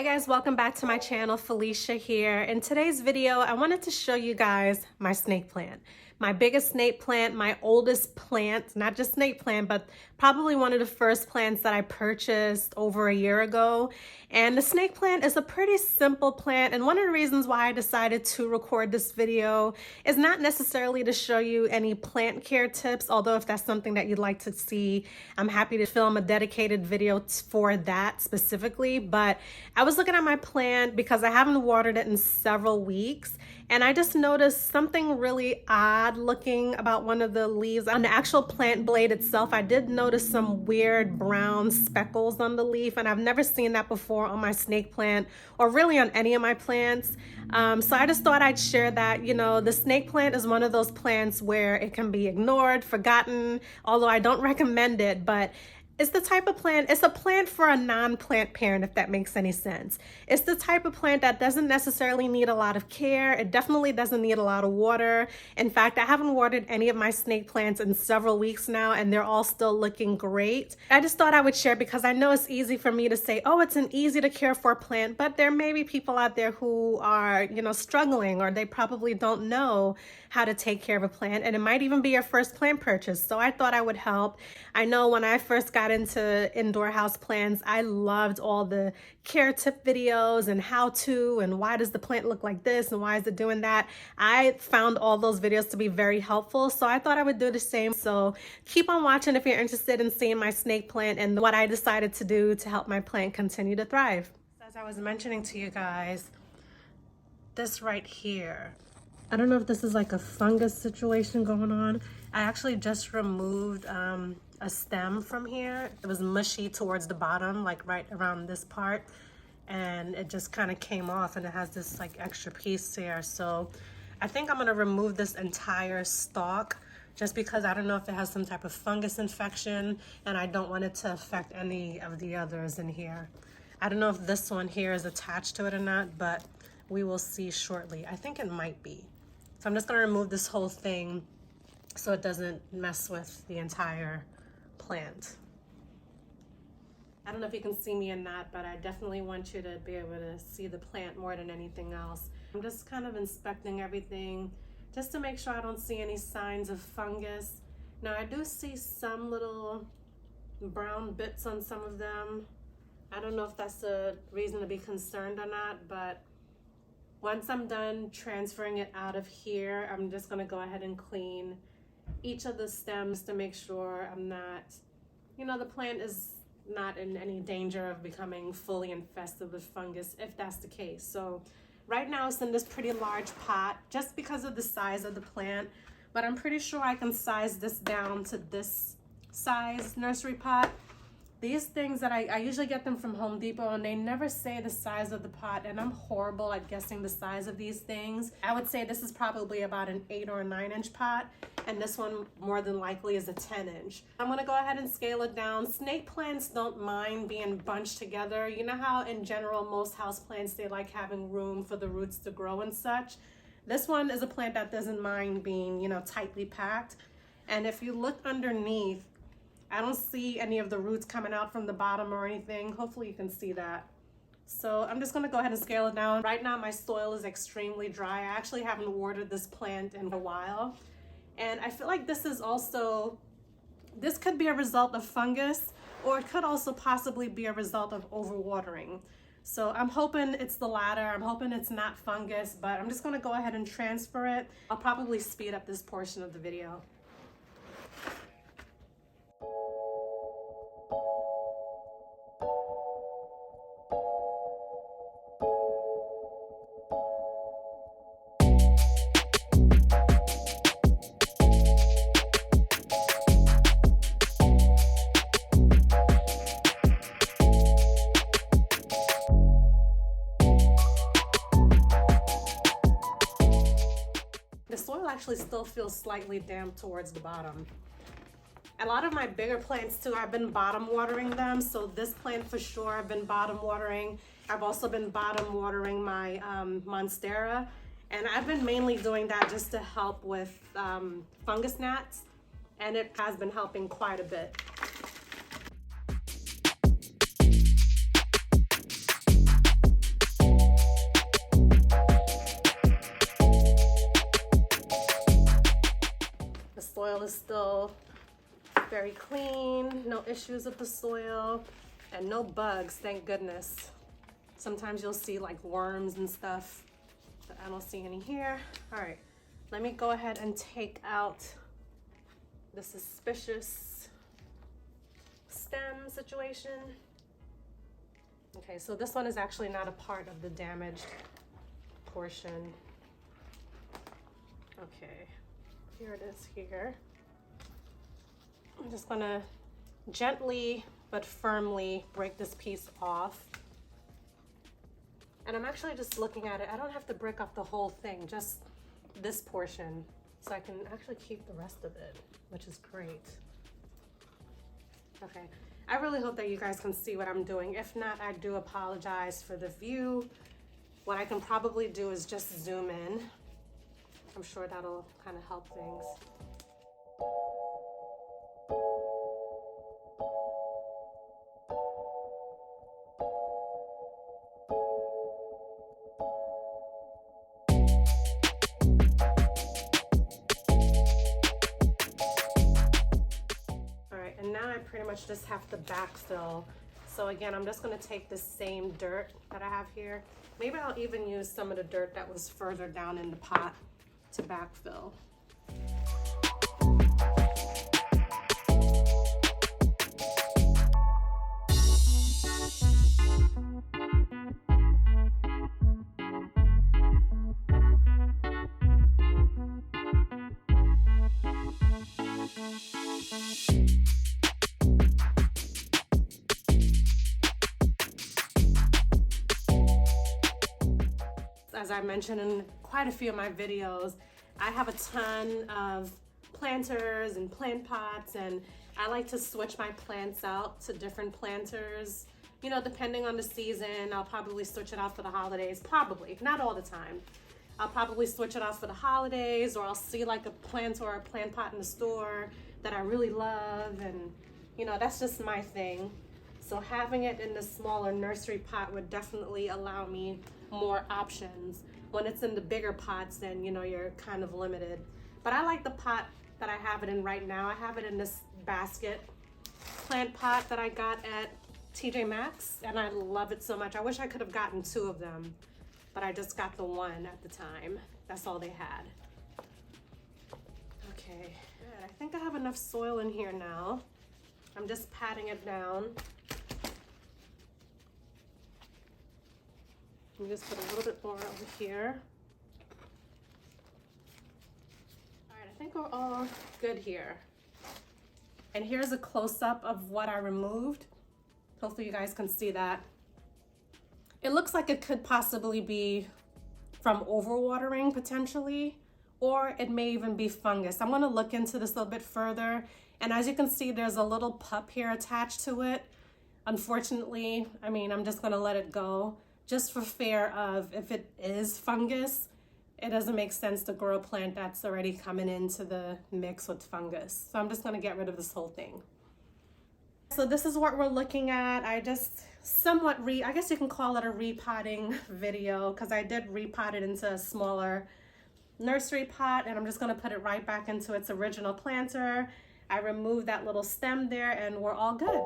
Hi guys, welcome back to my channel. Felicia here. In today's video, I wanted to show you guys my snake plant. My biggest snake plant, my oldest plant, not just snake plant, but probably one of the first plants that I purchased over a year ago. And the snake plant is a pretty simple plant. And one of the reasons why I decided to record this video is not necessarily to show you any plant care tips, although if that's something that you'd like to see, I'm happy to film a dedicated video for that specifically. But I was looking at my plant because I haven't watered it in several weeks, and I just noticed something really odd looking about one of the leaves. On the actual plant blade itself, I did notice some weird brown speckles on the leaf, and I've never seen that before on my snake plant or really on any of my plants. So I just thought I'd share that. You know, the snake plant is one of those plants where it can be ignored, forgotten, although I don't recommend it, but it's the type of plant, it's a plant for a non-plant parent, if that makes any sense. It's the type of plant that doesn't necessarily need a lot of care. It definitely doesn't need a lot of water. In fact, I haven't watered any of my snake plants in several weeks now, and they're all still looking great. I just thought I would share because I know it's easy for me to say, oh, it's an easy to care for plant, but there may be people out there who are, struggling, or they probably don't know how to take care of a plant, and it might even be your first plant purchase. So I thought I would help. I know when I first got into indoor house plants, I loved all the care tip videos and how to, and why does the plant look like this and why is it doing that. I found all those videos to be very helpful, so I thought I would do the same. So keep on watching if you're interested in seeing my snake plant and what I decided to do to help my plant continue to thrive. As I was mentioning to you guys, this right here, I don't know if this is like a fungus situation going on. I actually just removed a stem from here. It was mushy towards the bottom, like right around this part, and it just kind of came off, and it has this like extra piece here. So I think I'm gonna remove this entire stalk just because I don't know if it has some type of fungus infection, and I don't want it to affect any of the others in here. I don't know if this one here is attached to it or not, but we will see shortly. I think it might be. So I'm just gonna remove this whole thing so it doesn't mess with the entire plant. I don't know if you can see me or not, but I definitely want you to be able to see the plant more than anything else. I'm just kind of inspecting everything just to make sure I don't see any signs of fungus. Now I do see some little brown bits on some of them. I don't know if that's a reason to be concerned or not, but once I'm done transferring it out of here, I'm just gonna go ahead and clean each of the stems to make sure I'm not, the plant is not in any danger of becoming fully infested with fungus, if that's the case. So right now it's in this pretty large pot just because of the size of the plant, but I'm pretty sure I can size this down to this size nursery pot. These things that I usually get them from Home Depot, and they never say the size of the pot, and I'm horrible at guessing the size of these things. I would say this is probably about an 8 or a 9 inch pot, and this one more than likely is a 10 inch. I'm gonna go ahead and scale it down. Snake plants don't mind being bunched together. You know how in general most house plants, they like having room for the roots to grow and such? This one is a plant that doesn't mind being, tightly packed. And if you look underneath, I don't see any of the roots coming out from the bottom or anything. Hopefully you can see that. So I'm just gonna go ahead and scale it down. Right now my soil is extremely dry. I actually haven't watered this plant in a while. And I feel like this could be a result of fungus, or it could also possibly be a result of overwatering. So I'm hoping it's the latter. I'm hoping it's not fungus, but I'm just gonna go ahead and transfer it. I'll probably speed up this portion of the video. The soil actually still feels slightly damp towards the bottom. A lot of my bigger plants too, I've been bottom watering them. So this plant for sure, I've been bottom watering. I've also been bottom watering my Monstera. And I've been mainly doing that just to help with fungus gnats. And it has been helping quite a bit. Very clean, no issues with the soil, and no bugs, thank goodness. Sometimes you'll see like worms and stuff, but I don't see any here. All right, let me go ahead and take out the suspicious stem situation. Okay, so this one is actually not a part of the damaged portion. Okay, here it is here. I'm just gonna gently but firmly break this piece off. And I'm actually just looking at it. I don't have to break off the whole thing, just this portion. So I can actually keep the rest of it, which is great. Okay, I really hope that you guys can see what I'm doing. If not, I do apologize for the view. What I can probably do is just zoom in. I'm sure that'll kind of help things. And now I pretty much just have to backfill. So again, I'm just gonna take the same dirt that I have here. Maybe I'll even use some of the dirt that was further down in the pot to backfill. As I mentioned in quite a few of my videos, I have a ton of planters and plant pots, and I like to switch my plants out to different planters. You know, depending on the season, I'll probably switch it out for the holidays. Probably, not all the time. I'll probably switch it out for the holidays, or I'll see like a plant or a plant pot in the store that I really love, and you know, that's just my thing. So having it in the smaller nursery pot would definitely allow me more options. When it's in the bigger pots, then you know, you're kind of limited. But I like the pot that I have it in right now. I have it in this basket plant pot that I got at TJ Maxx, and I love it so much. I wish I could have gotten 2 of them, but I just got the one at the time. That's all they had. Okay, good. I think I have enough soil in here now. I'm just patting it down. Let me just put a little bit more over here. All right, I think we're all good here. And here's a close-up of what I removed. Hopefully you guys can see that. It looks like it could possibly be from overwatering potentially, or it may even be fungus. I'm gonna look into this a little bit further. And as you can see, there's a little pup here attached to it. Unfortunately, I mean, I'm just gonna let it go, just for fear of if it is fungus, it doesn't make sense to grow a plant that's already coming into the mix with fungus. So I'm just gonna get rid of this whole thing. So this is what we're looking at. I just somewhat I guess you can call it a repotting video, because I did repot it into a smaller nursery pot, and I'm just gonna put it right back into its original planter. I removed that little stem there, and we're all good.